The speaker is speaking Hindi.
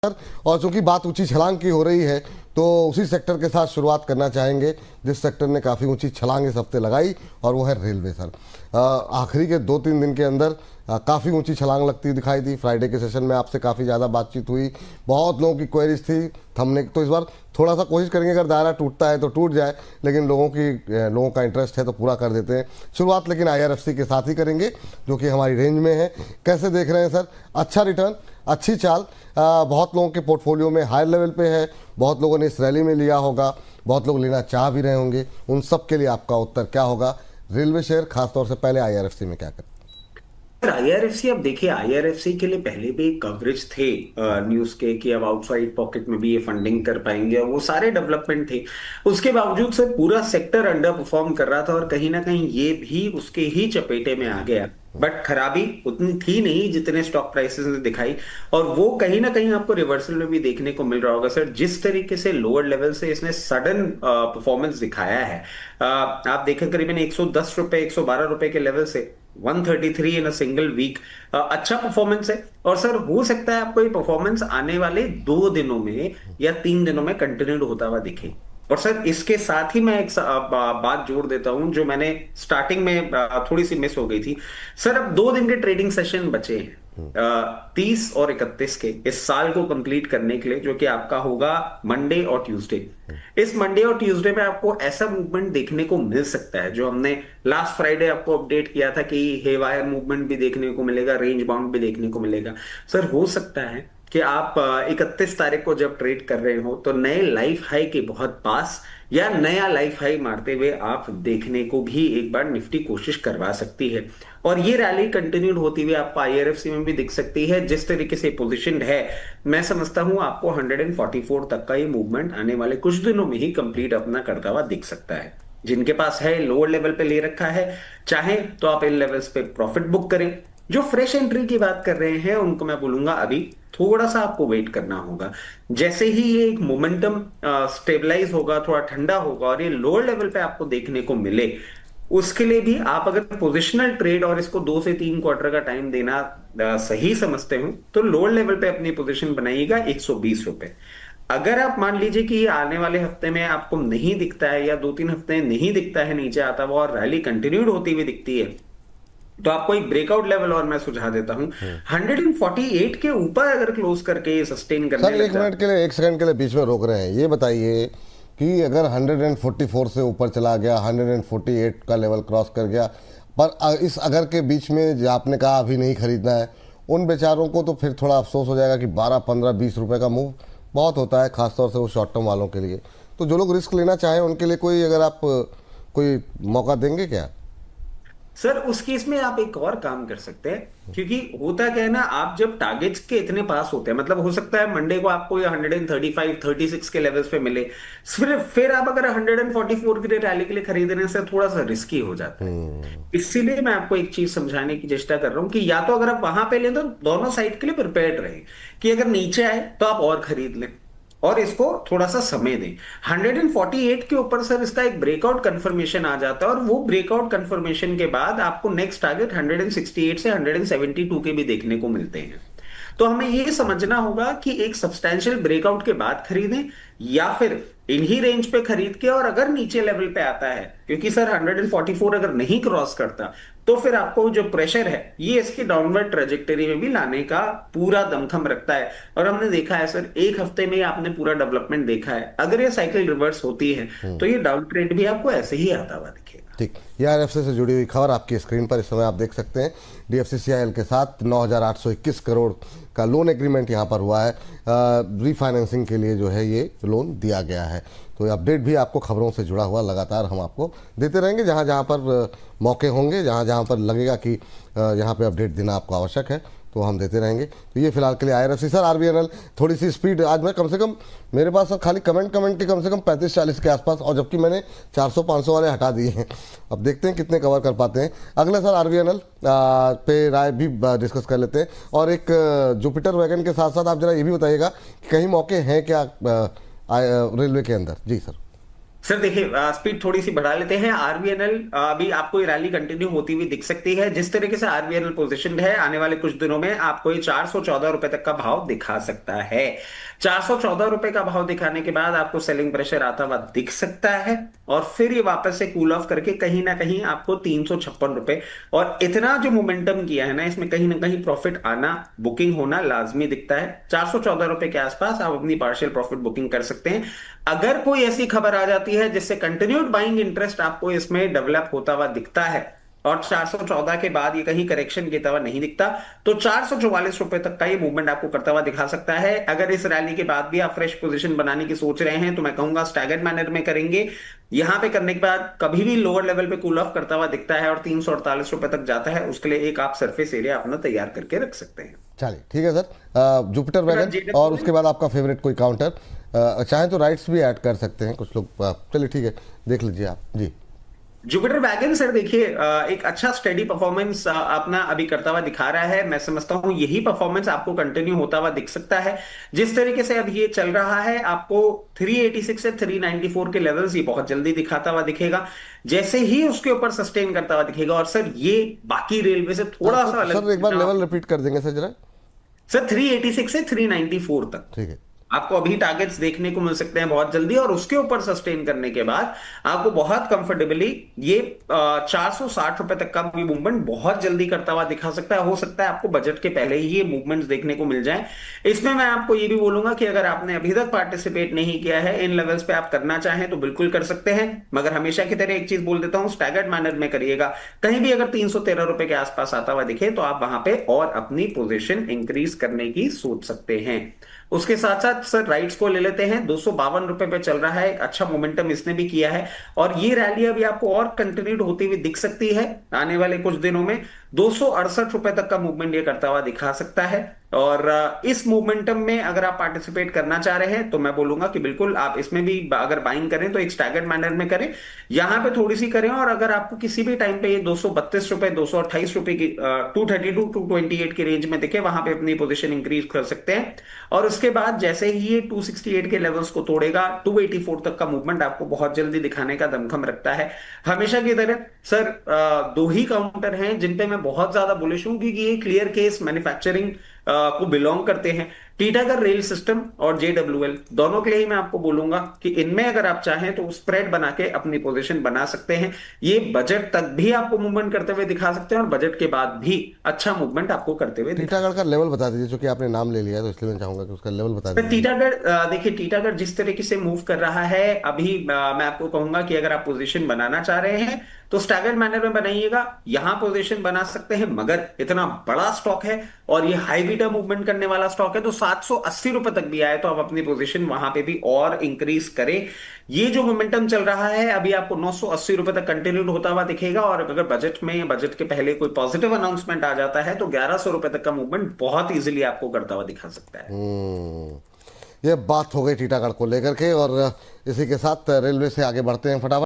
और चूंकि बात ऊंची छलांग की हो रही है तो उसी सेक्टर के साथ शुरुआत करना चाहेंगे जिस सेक्टर ने काफ़ी ऊंची छलांग इस हफ्ते लगाई, और वो है रेलवे। सर आखिरी के 2-3 दिन के अंदर काफ़ी ऊंची छलांग लगती दिखाई दी। फ्राइडे के सेशन में आपसे काफ़ी ज़्यादा बातचीत हुई, बहुत लोगों की क्वेरीज थी थमने। तो इस बार थोड़ा सा कोशिश करेंगे, अगर दायरा टूटता है तो टूट जाए, लेकिन लोगों का इंटरेस्ट है तो पूरा कर देते हैं। शुरुआत लेकिन IRFC के साथ ही करेंगे जो कि हमारी रेंज में है। कैसे देख रहे हैं सर? अच्छा रिटर्न, अच्छी चाल, बहुत लोगों के पोर्टफोलियो में हाई लेवल पे है, बहुत लोगों ने इस रैली में लिया होगा, बहुत लोग लेना चाह भी रहे होंगे। उन सब के लिए आपका उत्तर क्या होगा? रेलवे शेयर खासतौर से पहले IRFC में क्या करें? IRFC, अब देखिए, IRFC के लिए पहले भी कवरेज थे न्यूज के कि अब आउटसाइड पॉकेट में भी ये फंडिंग कर पाएंगे, और वो सारे डेवलपमेंट थे। उसके बावजूद से पूरा सेक्टर अंडर परफॉर्म कर रहा था, और कहीं ना कहीं ये भी उसके ही चपेटे में आ गया। बट खराबी उतनी थी नहीं जितने स्टॉक प्राइसेस ने दिखाई, और वो कहीं ना कहीं आपको रिवर्सल में भी देखने को मिल रहा होगा सर। जिस तरीके से लोअर लेवल से इसने सडन परफॉर्मेंस दिखाया है, आप देखें करीबन 110 रुपए 112 रुपए के लेवल से 133 इन अ सिंगल वीक, अच्छा परफॉर्मेंस है। और सर हो सकता है आपको ये परफॉर्मेंस आने वाले 2 दिनों में या 3 दिनों में कंटिन्यूड होता हुआ दिखे। और सर इसके साथ ही मैं एक बात जोड़ देता हूं जो मैंने स्टार्टिंग में थोड़ी सी मिस हो गई थी। सर अब 2 दिन के ट्रेडिंग सेशन बचे हैं, 30 और 31 के, इस साल को कंप्लीट करने के लिए, जो कि आपका होगा मंडे और ट्यूसडे। इस मंडे और ट्यूसडे में आपको ऐसा मूवमेंट देखने को मिल सकता है जो हमने लास्ट फ्राइडे आपको अपडेट किया था कि हेवायर मूवमेंट भी देखने को मिलेगा, रेंज बाउंड भी देखने को मिलेगा। सर हो सकता है कि आप 31 तारीख को जब ट्रेड कर रहे हो तो नए लाइफ हाई के बहुत पास या नया लाइफ हाई मारते हुए आप देखने को भी एक बार निफ्टी कोशिश करवा सकती है। और ये रैली कंटिन्यूड होती हुई आपको IRFC में भी दिख सकती है। जिस तरीके से पोजीशनड है, मैं समझता हूं आपको 144 तक का ये मूवमेंट आने वाले कुछ दिनों में ही कंप्लीट अपना करता हुआ दिख सकता है। जिनके पास है लोअर लेवल पे ले रखा है, चाहे तो आप इन लेवल्स पे प्रॉफिट बुक करें। जो फ्रेश एंट्री की बात कर रहे हैं उनको मैं बोलूंगा अभी थोड़ा सा आपको वेट करना होगा। जैसे ही ये एक मोमेंटम स्टेबलाइज होगा, थोड़ा ठंडा होगा और ये लोअर लेवल पे आपको देखने को मिले, उसके लिए भी आप अगर पोजिशनल ट्रेड और इसको 2 से 3 क्वार्टर का टाइम देना सही समझते हो तो लोअर लेवल पे अपनी पोजीशन बनाइएगा 120 रुपए। अगर आप मान लीजिए कि ये आने वाले हफ्ते में आपको नहीं दिखता है या 2-3 हफ्ते नहीं दिखता है नीचे आता हुआ और रैली कंटिन्यूड होती हुई दिखती है, तो आपको एक ब्रेकआउट लेवल और मैं सुझा देता हूं, 148 के ऊपर अगर क्लोज करके ये सस्टेन करने सर लग एक जाता मिनट के लिए, 1 सेकंड के लिए बीच में रोक रहे हैं। ये बताइए कि अगर 144 से ऊपर चला गया, 148 का लेवल क्रॉस कर गया, पर इस अगर के बीच में जो आपने कहा अभी नहीं खरीदना है, उन बेचारों को तो फिर थोड़ा अफसोस हो जाएगा कि 12, 15, 20 रुपए का मूव बहुत होता है, खासतौर से वो शॉर्ट टर्म वालों के लिए। तो जो लोग रिस्क लेना चाहें उनके लिए कोई, अगर आप कोई मौका देंगे क्या? सर उस केस में आप एक और काम कर सकते हैं, क्योंकि होता क्या है ना, आप जब टारगेट्स के इतने पास होते हैं, मतलब हो सकता है मंडे को आपको ये 135 36 के लेवल्स पे मिले, फिर आप अगर 144 के लिए रैली के लिए खरीदने से थोड़ा सा रिस्की हो जाता है। इसीलिए मैं आपको एक चीज समझाने की चेष्टा कर रहा हूं कि या तो अगर आप वहां पे लें तो दोनों साइड के लिए प्रिपेयर्ड रहे कि अगर नीचे आए तो आप और खरीद लें, और इसको थोड़ा सा समय दें। 148 के ऊपर सर इसका एक ब्रेकआउट कंफर्मेशन आ जाता है, और वो ब्रेकआउट कंफर्मेशन के बाद आपको नेक्स्ट टारगेट 168 से 172 के भी देखने को मिलते हैं। तो हमें ये समझना होगा कि एक सब्सटैंशियल ब्रेकआउट के बाद खरीदें या फिर इन्हीं रेंज पे खरीद के, और अगर नीचे लेवल पे आता है, क्योंकि सर 144 अगर नहीं क्रॉस करता तो फिर आपको जो प्रेशर है ये इसकी डाउनवर्ड ट्रेजेक्टरी में भी लाने का पूरा दमखम रखता है। और हमने देखा है सर, एक हफ्ते में आपने पूरा डेवलपमेंट देखा है। अगर ये साइकिल रिवर्स होती है तो ये डाउन ट्रेंड भी आपको ऐसे ही आता हुआ दिखेगा। ठीक, ये IRFC से जुड़ी हुई खबर आपकी स्क्रीन पर इस समय आप देख सकते हैं। DFCCIL के साथ 9,821 करोड़ का लोन एग्रीमेंट यहाँ पर हुआ है। रीफाइनेंसिंग के लिए जो है ये लोन दिया गया है। तो अपडेट भी आपको खबरों से जुड़ा हुआ लगातार हम आपको देते रहेंगे, जहाँ जहाँ पर मौके होंगे, जहाँ जहाँ पर लगेगा कि यहाँ पे अपडेट देना आपको आवश्यक है, तो हम देते रहेंगे। तो ये फिलहाल के लिए IRFC। सर RVNL थोड़ी सी स्पीड आज मैं कम से कम, मेरे पास सर खाली कमेंट के कम से कम 35-40 के आसपास, और जबकि मैंने 400-500 वाले हटा दिए हैं। अब देखते हैं कितने कवर कर पाते हैं। अगले सर RVNL पे राय भी डिस्कस कर लेते हैं, और एक जुपिटर वैगन के साथ साथ आप जरा ये भी बताइएगा कि कहीं मौके हैं क्या रेलवे के अंदर? जी सर। सर देखिए, स्पीड थोड़ी सी बढ़ा लेते हैं। आरबीएनएल अभी आपको ये रैली कंटिन्यू होती हुई दिख सकती है। जिस तरीके से आरबीएनएल पोजीशन है, आने वाले कुछ दिनों में आपको ये 414 रुपए तक का भाव दिखा सकता है। 414 रुपए का भाव दिखाने के बाद आपको सेलिंग प्रेशर आता हुआ दिख सकता है, और फिर ये वापस से कूल ऑफ करके कहीं ना कहीं आपको 356 रुपए, और इतना जो मोमेंटम किया है ना, इसमें कहीं ना कहीं प्रॉफिट आना, बुकिंग होना लाजमी दिखता है। 414 रुपए के आसपास आप अपनी पार्शियल प्रॉफिट बुकिंग कर सकते हैं। अगर कोई ऐसी खबर आ जाती है जिससे कंटिन्यूड बाइंग इंटरेस्ट आपको इसमें डेवलप होता हुआ दिखता है, और 414 के बाद ये कहीं करेक्शन गिरता हुआ नहीं दिखता, तो 444 रुपए तक का ये मूवमेंट आपको करता हुआ दिखा सकता है। अगर इस रैली के बाद भी आप फ्रेश पोजीशन बनाने की सोच रहे हैं, तो मैं कहूंगा स्टैगर्ड मैनर में करेंगे। यहां पे करने के बाद कभी भी लोअर लेवल पे कूल ऑफ करता हुआ दिखता है और 348 रुपए तक जाता है, उसके लिए एक आप सरफेस एरिया अपना तैयार करके रख सकते हैं। चलिए ठीक है सर, जुपिटर फिर आप वैगन और उसके जेडब्ल्यू बाद आपका फेवरेट कोई काउंटर, चाहें तो राइट्स भी ऐड कर सकते हैं कुछ लोग। चलिए ठीक है, देख लीजिए आप जी। जुपिटर वैगन सर देखिए, एक अच्छा स्टेडी परफॉर्मेंस अपना अभी करता हुआ दिखा रहा है। मैं समझता हूं यही परफॉर्मेंस आपको कंटिन्यू होता हुआ दिख सकता है। जिस तरीके से अब ये चल रहा है, आपको 386 से 394 के लेवल्स ये बहुत जल्दी दिखाता हुआ दिखेगा, जैसे ही उसके ऊपर सस्टेन करता हुआ दिखेगा। और सर ये बाकी रेलवे से थोड़ा सा सर अलग, सर एक बार लेवल रिपीट कर देंगे सर जरा। सर 386 से 394 तक ठीक है। आपको अभी टारगेट्स देखने को मिल सकते हैं बहुत जल्दी, और उसके ऊपर सस्टेन करने के बाद आपको बहुत कंफर्टेबली ये 460 रुपए तक का भी मूवमेंट बहुत जल्दी करता हुआ दिखा सकता है। हो सकता है आपको बजट के पहले ही ये मूवमेंट्स देखने को मिल जाए। इसमें मैं आपको ये भी बोलूंगा कि अगर आपने अभी तक पार्टिसिपेट नहीं किया है, इन लेवल्स पे आप करना चाहें तो बिल्कुल कर सकते हैं, मगर हमेशा की तरह एक चीज बोल देता हूं, स्टैगर्ड मैनर में करिएगा। कहीं भी अगर 313 रुपए के आसपास आता हुआ दिखे, तो आप वहां पे और अपनी पोजीशन इंक्रीज करने की सोच सकते हैं। उसके साथ साथ सर राइट्स को ले लेते हैं। 252 रुपए पे चल रहा है, एक अच्छा मोमेंटम इसने भी किया है, और ये रैली अभी आपको और कंटिन्यूड होती हुई दिख सकती है आने वाले कुछ दिनों में। 268 रुपए तक का मूवमेंट ये करता हुआ दिखा सकता है। और इस मोमेंटम में अगर आप पार्टिसिपेट करना चाह रहे हैं, तो मैं बोलूंगा कि बिल्कुल आप इसमें भी अगर बाइंग करें तो एक स्टैगर्ड मैनर में करें, यहां पे थोड़ी सी करें। और अगर आपको किसी भी टाइम पे ये 232 रुपए, 228 रुपए की 232 228 की रेंज में दिखे, वहां पे अपनी पोजीशन इंक्रीज कर सकते हैं। और उसके बाद जैसे ही ये 268 के लेवल्स को तोड़ेगा, 284 तक का मूवमेंट आपको बहुत जल्दी दिखाने का दमखम रखता है। हमेशा की तरह सर दो ही काउंटर हैं जिन पे मैं बहुत ज्यादा बुलिश हूं, क्योंकि ये क्लियर केस मैन्युफैक्चरिंग को बिलोंग करते हैं। टीटागढ़ रेल सिस्टम और जेडब्ल्यूएल, दोनों के लिए ही मैं आपको बोलूंगा कि इनमें अगर आप चाहें तो स्प्रेड बना के अपनी पोजीशन बना सकते हैं। ये बजट तक भी आपको मूवमेंट करते हुए दिखा सकते हैं, और बजट के बाद भी अच्छा मूवमेंट आपको करते हुए दिखा टीटागढ़ का लेवल बता दीजिए, चूंकि आपने नाम ले लिया है तो इसलिए मैं चाहूंगा कि उसका लेवल बता सकते हैं। दीजिए। टीटागढ़ देखिए, टीटागढ़ जिस तरीके से मूव कर रहा है अभी, मैं आपको कहूंगा कि अगर आप पोजीशन बनाना चाह रहे हैं तो स्टैगर्ड मैनर में बनाइएगा। यहां पोजीशन बना सकते हैं, मगर इतना बड़ा स्टॉक है और ये हाई बीटा मूवमेंट करने वाला स्टॉक है, तो 780 रुपए तक भी आए तो आप अपनी पोजीशन वहां पे भी और इंक्रीज करें। ये जो मोमेंटम चल रहा है अभी आपको 980 रुपए तक कंटिन्यूड होता हुआ दिखेगा, और अगर बजट में, बजट के पहले कोई पॉजिटिव अनाउंसमेंट आ जाता है, तो 1100 रुपए तक का मूवमेंट बहुत इजीली आपको करता हुआ दिखा सकता है। ये बात हो गई टीटागढ़ को लेकर के, और इसी के साथ रेलवे से आगे बढ़ते हैं फटाफट।